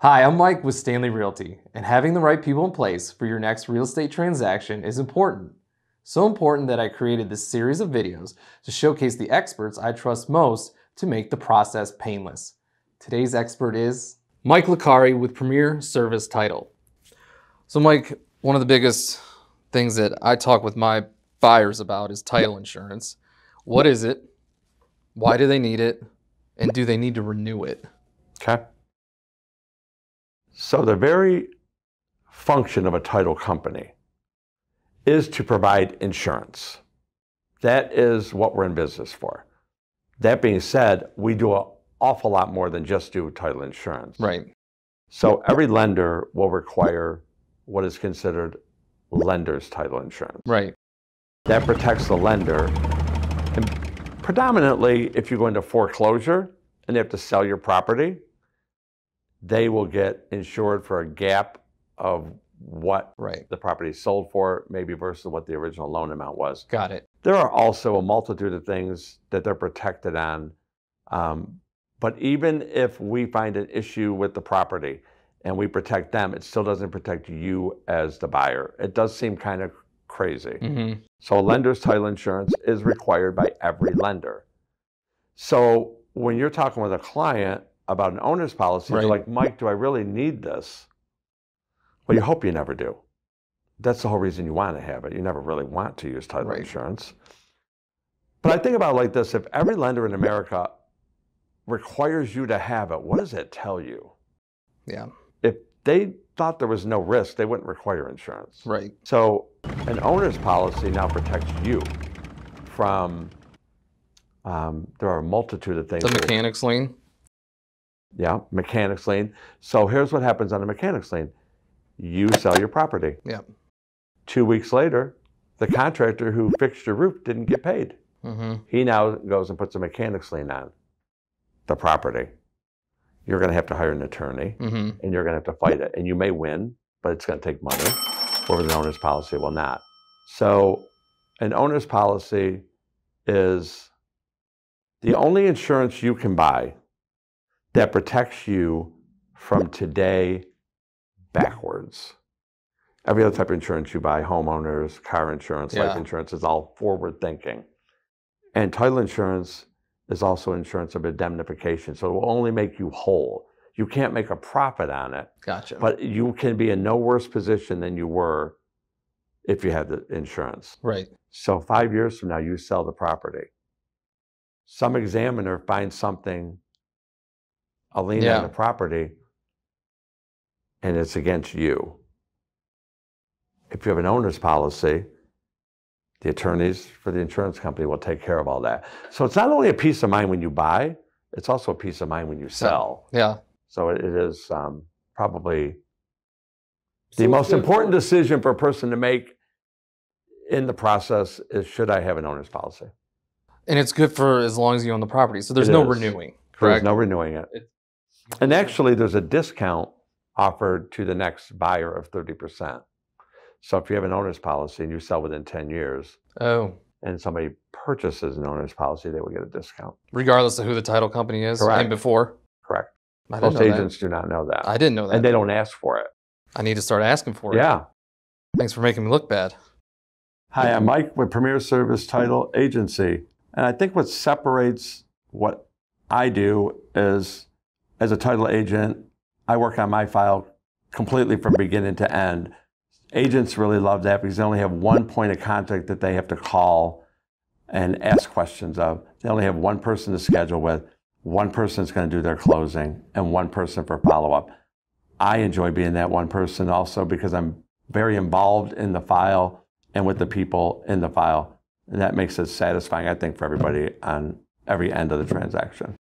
Hi, I'm Mike with Stanley Realty, and having the right people in place for your next real estate transaction is important. So important that I created this series of videos to showcase the experts I trust most to make the process painless. Today's expert is Mike Licari with Premier Service Title. So Mike, one of the biggest things that I talk with my buyers about is title insurance. What is it? Why do they need it? And do they need to renew it? Okay. So the very function of a title company is to provide insurance. That is what we're in business for. That being said, we do an awful lot more than just do title insurance. Right. So every lender will require what is considered lender's title insurance. Right. That protects the lender. And predominantly, if you go into foreclosure and they have to sell your property, they will get insured for a gap of what the property sold for, maybe versus what the original loan amount was. Got it. There are also a multitude of things that they're protected on. But even if we find an issue with the property and we protect them, it still doesn't protect you as the buyer. It does seem kind of crazy. Mm-hmm. So lender's title insurance is required by every lender. So when you're talking with a client about an owner's policy, they're like, Mike, do I really need this? Well, you hope you never do. That's the whole reason you want to have it. You never really want to use title insurance. But I think about it like this. If every lender in America requires you to have it, what does it tell you? Yeah. If they thought there was no risk, they wouldn't require insurance. Right. So an owner's policy now protects you from, there are a multitude of things. The mechanics lien? Yeah, mechanics lien. So here's what happens on a mechanics lien. You sell your property. Yeah. 2 weeks later, the contractor who fixed your roof didn't get paid. Mm-hmm. He now goes and puts a mechanics lien on the property. You're going to have to hire an attorney, and you're going to have to fight it. And you may win, but it's going to take money, whereas an owner's policy will not. So an owner's policy is the only insurance you can buy that protects you from today backwards. Every other type of insurance you buy, homeowners, car insurance, life insurance, is all forward thinking. And title insurance is also insurance of indemnification. So it will only make you whole. You can't make a profit on it. Gotcha. But you can be in no worse position than you were if you had the insurance. Right. So 5 years from now, you sell the property. Some examiner finds something, a lien on the property, and it's against you. If you have an owner's policy, the attorneys for the insurance company will take care of all that. So it's not only a peace of mind when you buy, it's also a peace of mind when you sell. Yeah. So it is probably the most important decision for a person to make in the process is, should I have an owner's policy? And it's good for as long as you own the property. So there's no renewing, correct? There's no renewing it. And actually, there's a discount offered to the next buyer of 30%. So if you have an owner's policy and you sell within 10 years, and somebody purchases an owner's policy, they will get a discount. Regardless of who the title company is? Correct. And before? Correct. Most agents do not know that. I didn't know that. And they don't ask for it. I need to start asking for it. Yeah. Thanks for making me look bad. Hi, I'm Mike with Premier Service Title Agency. And I think what separates what I do is, as a title agent, I work on my file completely from beginning to end. Agents really love that because they only have one point of contact that they have to call and ask questions of. They only have one person to schedule with, one person is going to do their closing, and one person for follow-up. I enjoy being that one person also because I'm very involved in the file and with the people in the file. And that makes it satisfying, I think, for everybody on every end of the transaction.